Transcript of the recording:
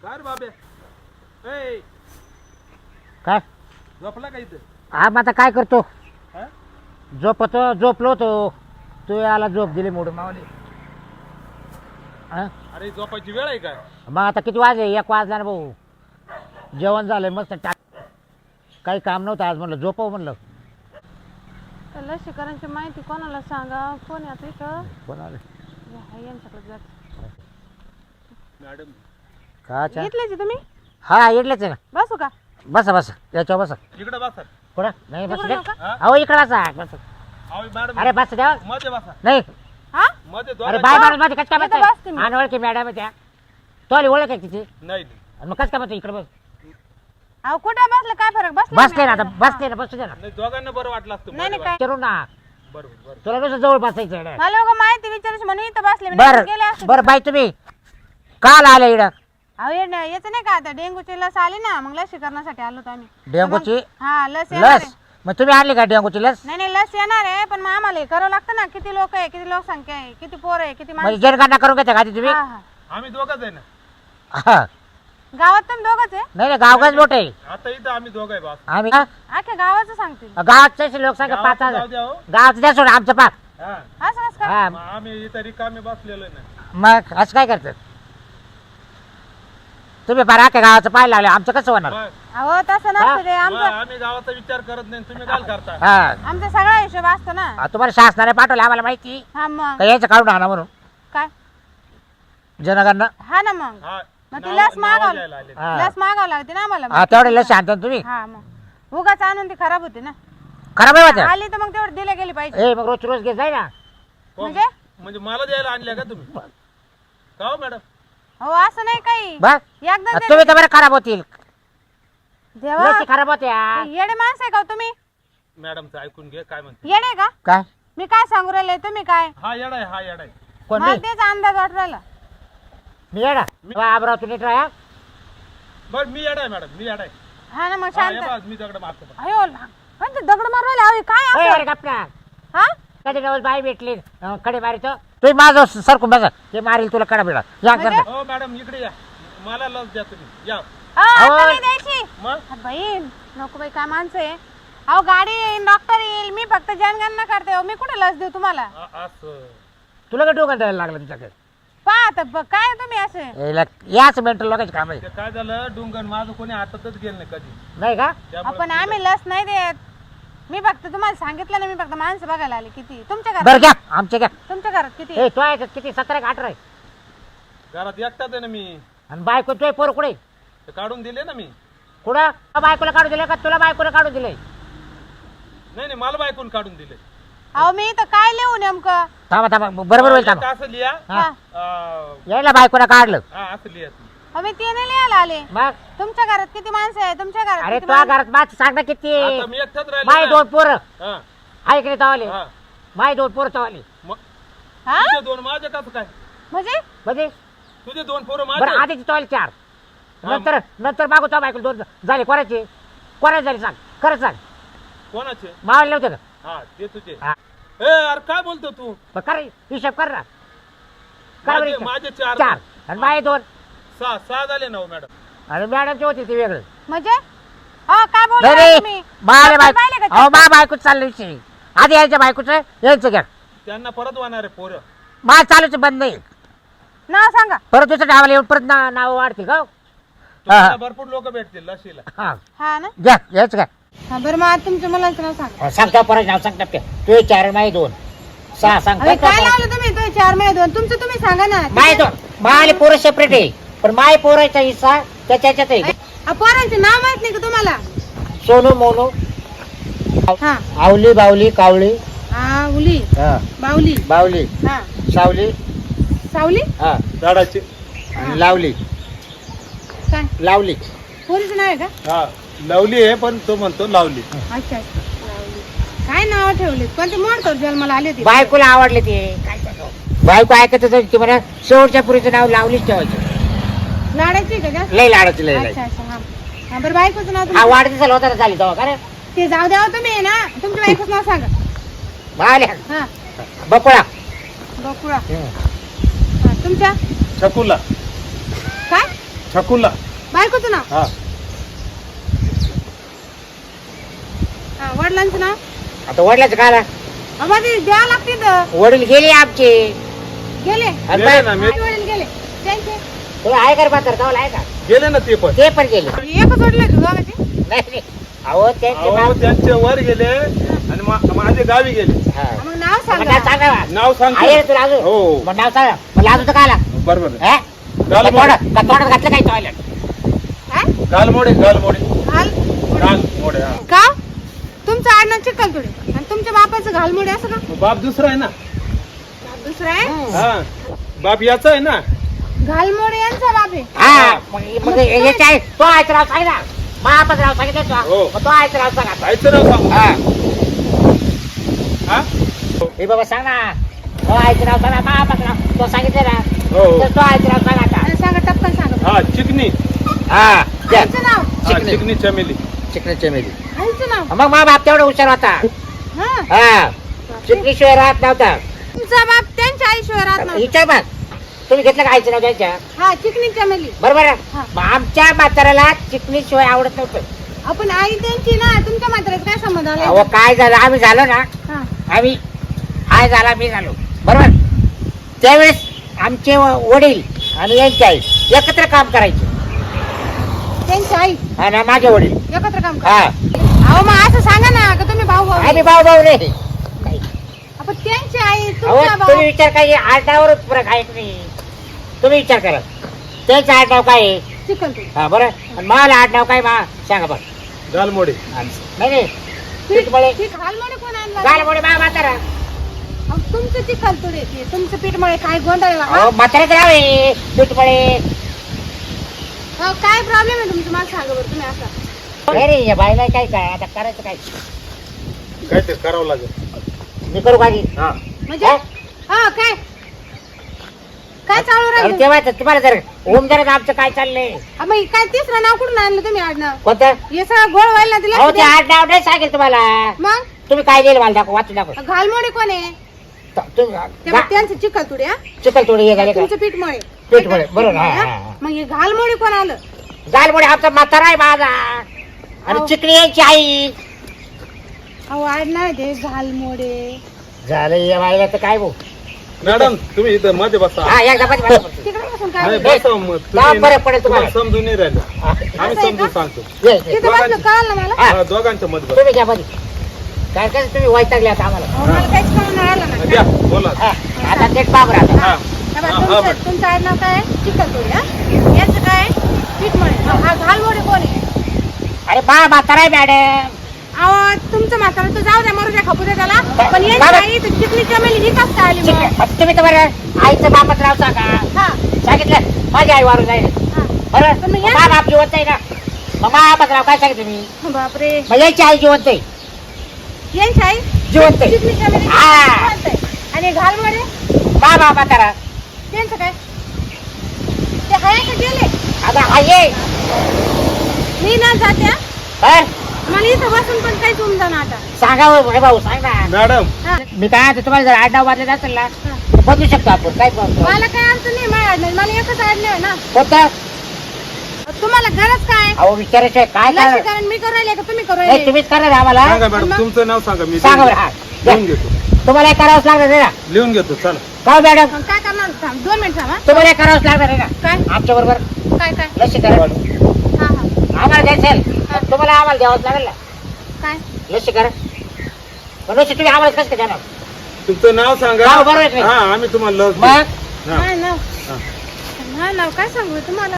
काय रे बाबे ए काय झोपला का इथं? हा मग आता काय करतो हा? झोपलो होतो तू याला झोप दिली मोडून मावली हा? अरे झोपायची वेळ आहे काय? मग आता किती वाजले 1 वाजला ना भाऊ जेवण झालंय मस्त काही काम नव्हतं आज म्हणलं झोपव म्हणलं लसीकरणाची माहिती कोणाला सांगा कोण आहे आता इथं कोणाला यांच्याकडे जात मॅडम का घेतलेच तुम्ही हा इडलेच आहे ना बसू का बसा बसा याच्यावर बसा इकडे बसा. कुठं नाही बस तिकडं नका? अहो इकडे बसा बस अहो मॅडम अरे बस द्या मध्ये बसा. नाही हा मध्ये अरे दोघांची- बाय माणूस मध्ये कस काय इथं बसताय बसते मी. अनवळखी मॅडम आहे त्या तो आली ओळख आहे तिची नाही आणि मग कस काय बसतो इकडे बस अहो कुठं बसलं काय फरक बसले बसते ना आता बसते ना बसू दे ना नाही दोघांना बरं वाटलं असतं. नाही नाही मध्ये काय विचारू ना बसा. बरोबर बरोबर. तुला कसं जवळ बसायचं आहे? मला उगा माहिती विचारायची म्हणून इथं बसले मी बर नाही गेले असते बर बाई तुम्ही काल आले इकडं अहो याचं नाही का आता डेंग्यूची लस आली ना मग लसीकरणासाठी आलो होतो आम्ही डेंगूची हा लस येणार आहे. लस मग तुम्ही आणली का डेंगूची लस नाही नाही लस येणार आहे पण मग आम्हाला हे करावं लागतं ना किती लोक आहे किती लोकसंख्या आहे किती पोर आहे किती म्हणजे माणसं जनगणना करून घेता का आधी तुम्ही हा, हा. आम्ही दोघंच आहे ना. हा. गावात तुम्ही दोघच आहे नाही नाही गावगाच मोठे आहे. आता इथं आम्ही दोघं आहे बस. आम्ही का अख्ख्या गावाचं सांगते गावाची लोकसंख्या 5000 जाऊ द्या हो. गावाचं द्या सोड आमचं पाक हा. असं कसं का हा मग आम्ही इथं रिकामे बसलेलो आहे ना. मग असं काय करतात तुम्ही बरं का गावाचं पाहायला लागले आमचं कसं होणार मग अहो तसं नसतं ते मग आमचं आम्ही गावाचा विचार करत नाही तुम्ही काय करता? हा आमचा सगळा हिशोब असतो ना तुम्हाला शासनाने पाठवलं आम्हाला माहिती हा मग का यायचं काढून आणा म्हणून काय जनगणना हा ना मग हा. मग ती नाव- लस नावं मागावं घ्यायला आले. हा. लस मागावं लागते ना आम्हाला हा तेवढे लस आणता तुम्ही हा मग उगाच आणून ती खराब होते ना खराब आहे होत्या आली तर मग तेवढं दिले गेली पाहिजे ए मग रोज घेत जाय ना हो. म्हणजे म्हणजे मला द्यायला आणल्या का तुम्ही? का हो मॅडम? हो असं नाही काही बस एकदा तुम्ही तर बरं खराब होतील देवा लसी खराब होत्या येडे माणसं आहे का हो तुम्ही मॅडमचं ऐकून घे काय म्हणते. येडे का काय मी काय सांगू राहिले तुम्ही काय हा येडा आहे हा येडा आहे. कोण मला मी तेच अंदाज वाटू राहिला मी येडा आबराव तू नीट राहा बरं मी येडा आहे मॅडम मी येडा आहे. हा ना मग हा, शांत हे बघ, मी दगड मारतो बघ. अयो पण ते दगड मारू राहिले अहो, काय ए, असं? अरे गप्पा हा कधी नवस बाई भेटली कडे मारितो तुम्ही माझं सरकून बसा ते मारील तुला कडा बिडा या म्हणजे? करता. हो मॅडम इकडे या. मला लस द्या तुम्ही या. आता अहो. नाही द्यायची मग हा, बाई नको बाई काय माणसं आहे अहो गाडी येईल डॉक्टर येईल मी फक्त जनगणना करते हो, मी कुठे लस देऊ तुम्हाला असं तुला काय डोकं द्यायला लागलं तुमच्याकडे पहा आता काय तुम्ही असे याच मेंटल लोकांचे काम आहे ते काय झालं डोंगर माझं कोणी हातातच गेलं नाही कधी नाही का त्यामुळे आपण आम्ही लस नाही देत मी फक्त तुम्हाला सांगितलं ना मी फक्त माणसं बघायला आले किती तुमच्या बरं घरात घ्या आमच्या घ्या तुमच्या घरात किती ए तो आहे किती 17 का 18 आहे घरात एकटाच आहे ना मी. आणि बायको तो पोर कुठे ते काढून दिले ना मी. कुठं तुला बायकोला काढून दिले का तुला बायकोला काढून दिले नाही नाही मला बायकून काढून दिले. अहो मी इथं काय लिहू नेमकं थांबा थांबा बरोबर होईल एक थांबा असं लिहा. हा. अं, यायला बायकोला काढलं हा असं लिहा. अहो मी ते नाही लिहायला आले मग तुमच्या घरात किती माणसं आहे तुमच्या घरात अरे किती तुझ्या माणसं- घरात माझ सांग ना किती आता मी एकटाच माय राहिलो ना. 2 पोरं हा, ऐक रे तवाले हा. माय 2 पोरं तवाले मग हा तुझे दोन माझे कसं काय? म्हणजे म्हणजे तुझे दोन पोरं बरं माझे. आधीची तवाले 4 हा. नंतर मागू तो बायको 2 झाले कोणाचे कोणाचे झाले सांग खरं सांग कोणाचे? मावले नव्हते का हा ते तुझे. हा. ए अरे काय बोलतो तू? मग कर हिशोब कर ना कर बरं माझे हिशोब. माझे 4 4 आणि माय 2 6 झाले ना हो मॅडम. आणि मॅडमचे होते ते वेगळे म्हणजे हो काय बोलला नाही रे तुम्ही माले पाहिले बायको का अहो मा बायकोच चाललं विषय आधी यायच्या बायकोचं यायचं घ्या त्यांना परत होणार आहे पोरं. मा चालूच बंद नाही नाव सांगा परत दुसऱ्या डावाला येऊन परत नाव वाढतील का हो? तुम्हाला भरपूर लोक भेटतील लसीला. हा हा ना घ्या यायचं घ्या हा बरं मग आता तुमच्या मुलांचं नाव सांगा सांगता परत नाव सांगता तू 4 माय 2 6 सांग अरे काय लावलं तुम्ही तो 4 महिने 2 तुमचं तुम्ही सांगा ना माय 2 माले पोरं सेपरेट आहे पण माय पोराचा हिस्सा त्याच्यात आहे पोरांचे नाव माहित नाही का तुम्हाला सोनू मोनू हा आवली बावली कावळी हा उली हा बावली बावली हा सावली सावली हा झाडाचे. आणि लावली काय लावली पोरीचं नाव आहे का हा लावली आहे पण तो म्हणतो लावली. अच्छा अच्छा लावली. काय नाव ठेवले कोणते मोडतो जन्माला आली होती बायकोला आवडले ते बायको ऐकतच होती ती म्हणा शेवटच्या पुरीचं नाव लावलीच ठेवायचं लाडाची का जास्त लय लाडाची लय अच्छा अच्छा हा हा बरं बायकोचं नाव हा तुमचं? वाढदिवसाला होता ना झाली तेव्हा का रे ते जाऊ द्यावं तुम्ही ना तुमच्या बायकोचं नाव सांगा बाल्या हा बकुळा गोकुळा हा तुमच्या छकुला. काय छकुला. बायकोचं नाव? हा. हा, वडिलांचं नाव? आता वडिलाचं काय बाबा ते द्यावं लागते तर. वडील गेले आमचे. गेले? आणि गेले ना, आई वडील गेले त्यांचे? तुला आहे का म्हातारा जाऊ आहे का? गेले ना ते पण. ते पण गेले. एकच वडील तू दोघांचे? नाही नाही. अहो त्यांचे अहो, त्यांचे वर गेले आणि माझे गावी गेले. हा. मग नाव मग नाव सांगा. सांगा बा. नाव सांगतो. आहे रे तुला अजून? हो. मग नाव सांगा. मग लाजू तर काय आला? बरोबर आहे. हा? गालमोडे. का तोंडात घातलं काय टॉयलेट? काय? गालमोडे गालमोडे घाल गालमोडे. हा. का? तुमचं आडनाव चिखलतोडे आणि तुमच्या बापाचं घालमोडे असं का? बाप दुसरा आहे ना. बाप दुसरा आहे? हा. बाप याचा आहे ना. घालमोडे यांचा बाप आहे. हा. मग याचे आहे. तो आयचं नाव सांग ना. महापत राव सांगितलं हो. तो. मग तो आयचं नाव सांग आता. आईचं नाव सांगू. हा. हा? हे बाबा सांग ना. तो आयचं नाव सांगा. महापत राव तो सांगितलं ना. हो. तर तो आयचं नाव सांग आता. आणि सांगा टपकन सांगा. हा चिकनी. हा. आईचं नाव? हा, चिकनी चमेली. चिकनी चमेली. आईचं नाव? मग मा बाप तेवढा हुशार होता. हा. हा. चिकनीशिवाय राहत नव्हता. तुमचा बाप त्यांच्या आईशिवाय राहत नव्हता. विचार मग. तुम्ही घेतलं का आईचं नाव त्यांच्या? हा, चिकनी चमेली. बरोबर आहे? हा. मग आमच्या म्हाताऱ्याला चिकनीशिवाय आवडत नव्हतं. आपण आई त्यांची ना, तुमच्या म्हाताऱ्याचा काय संबंध अहो आला? काय झालं आम्ही झालो ना. हा. आम्ही आय झाला मी झालो बरोबर. त्यावेळेस आमचे वडील आणि यांची आई एकत्र काम करायचे. त्यांची आई हा ना माझे वडील. एकत्र काम हा. करा. अहो मग असं सांगा ना का तुम्ही भाऊ भाऊ आम्ही भाऊ भाऊ नाही. आपण त्यांची आई अहो तुमचा तुम्ही भाऊ. विचार काय आडनावरच फरक आहे की नाही. तुम्ही विचार करा. त्याचं आडनाव काय आहे? चिखलतोडे. हा बरं. आणि मला आडनाव काय मा सांगा बरं. गालमोडे. नाही नाही. पीठमळे. ती घालमोडे कोण आणला? गालमोडे मा म्हातारा. अहो, तुमचं चिखलतोडे ते तुमचं पीठमळे काय गोंधळ आहे बा, हा? अहो म्हाताराच नाव आहे पीठमळे. अहो, काय प्रॉब्लेम आहे तुमचं मला सांगा बरं तुम्ही असं. नाही रे या बाईला काय काय आता करायचं काय? काय ते करावं लागेल. मी करू काही. हा. म्हणजे हा काय काय चालू राहिलं? तेव्हा तर तुम्हाला जर ओम जरा आमचं काय चाललंय अहो, मग काय तिसरं नाव कुठून आणलं तुम्ही आडनाव? कोणतं? हे सगळं गोळ व्हायला अहो दिलं ते आडनाव नाही सांगेल तुम्हाला. मग तुम्ही काय दिलं मला दाखव वाचून दाखव. घालमोडे कोण आहे? तेव्हा त्यांचं चिखलतोडे हा? चिकल थोडी हे झाले का? तुमचं पीठमळे. पीठमळे, बरोबर, हा, हा, हा. मग हे घालमोडे कोण आलं? गालमुळे आमचा म्हातारा आहे माझा आणि अहो. चिकणी यांची आई. अहो आडनाव आहे ते घालमोडे. झालं या बाईला तर काय भाऊ. मॅडम तुम्ही इथं मध्ये बसा. हा एकदा मध्ये बसा. तिकडे बसून नाही, काय बसा मग. लांब तुम्ही फरक पडेल तुम्हाला. समजून नाही राहिलं. हा. आम्ही असं आहे समजून का? सांगतो. ये, ये. तिथं बसलं कळलं ना मला. हा. हा, दोघांच्या मध्ये बसा. तुम्ही घ्या मध्ये. काय काय तुम्ही वैतागले आता आम्हाला. अहो, मला काहीच कळून नाही आलं ना. द्या बोला. हा. आता तेच बाब राहता. हा. हे बघा, हा, हा, तुमचं मॅडम. तुमचं आडनाव काय आहे? चिखलतोडे हा? यांचं काय आहे? पीठमळे. हा घालमोडे कोण आहे? अरे बा म्हातारा आहे मॅडम. अहो तुमचं म्हातारा तर जाऊ द्या मरू द्या खपू द्या त्याला. पण यांची बाबा. आई तर चिखली चमेली ही कसं काय आली ठीक मग? आहे. मग तुम्ही तर बरं आईचं बापत राव सांगा. हा सांगितलं माझी आई वारून जाईल हा. बरं. पण मग मग मा बाप जिवंत आहे ना. मग बापत राव काय सांगितलं मी. बापरे. मग याची आई जिवंत आहे. यांची आई जिवंत आहे. चिखली चमेली हा. जिवंत आहे. आणि घालमोडे मा बाप म्हातारा. त्यांचं काय? ते हाय का गेले? आता हा ये. मी ना जात्या हं? मला इथं बसून पण काही तुमचा ना आता. सांगा हो, हे भाऊ सांग ना. मॅडम हा. मी काय आता तुम्हाला जर आडनाव बदलत असेल ना हा. तर बदलू शकतो आपण. काय problem? मला काय अडचण नाही माझ्या आडनाव. मला एकच आडनाव आहे ना. कोणतं? तुम्हाला गरज काय? अहो विचारायचं काय काय लसीकरण मी करू राहिले का तुम्ही करू नाही राहिले? तुम्हीच करणार आम्हाला. सांगा मॅडम मग? तुमचं नाव सांगा. मी सांगा बरं. हा द्या. लिहून घेतो. तुम्हाला हे करावंच लागणार आहे ना. लिहून घेतो चला. का हो मॅडम मग काय करणार? थांब 2 मिनिट थांब हा. तुम्हाला हे करावंच लागणार आहे ना. काय आमच्या बरोबर काय काय? लसीकरण हा हा आम्हाला द्यायचं असेल तुम्हाला आम्हाला द्यावंच लागेल ना काय? लसीकरण. पण लसी तुम्ही आम्हाला कसं काय देणार? तुमचं नाव सांगा. नाव बरोबर आहे. हा आम्ही तुम्हाला लस देऊ. मग हा. नाही नाव हा. नाव काय सांगू तुम्हाला?